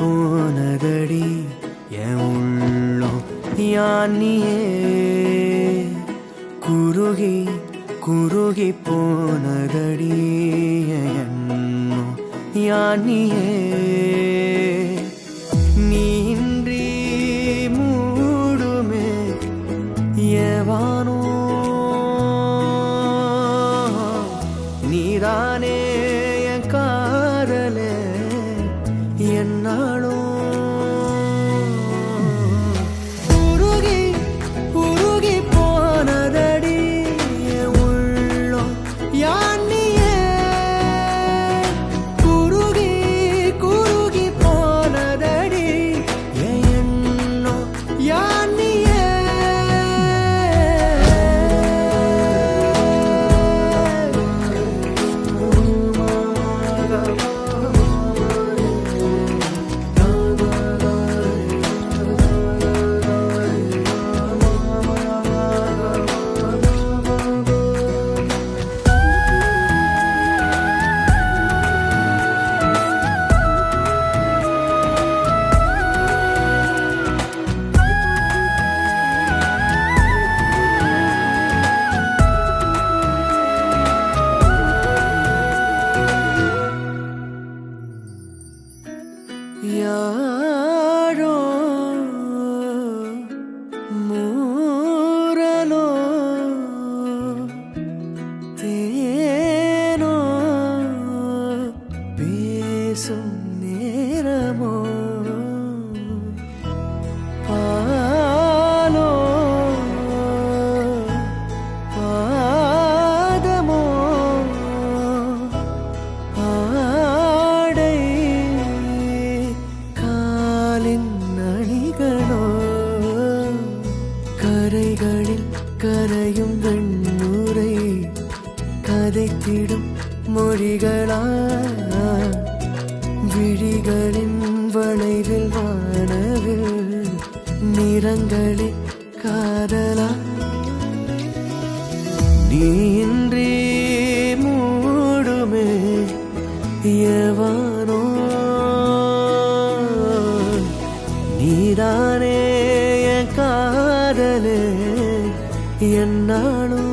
போனதடி என் உள்ளம் யானியே குருகி குருகி போனதடி என் எண்ணம் யானியே நீன்றி மூடுமே ஏவானோ நீதானே என் காதலே என்னாலும் உருகி உருகி போனதடி என் உள்ளம் யானியே குருகி குருகி போனதடி என் எண்ணம் யானியே யாரோ மூரலோ தேனோ பேசும் நேரமோ பாலோ பாதமோ ஆடை காலின் அணிகளோ கரைகளில் கரையும் வெண்ணுரை கதைத்திடும் மொழிகளா விழிகளின் வளைவில் வானவில் நிறங்களில் காதலா நீன்றி மூடுமே எவானோ நீதானே என் காதலே என்னாலும்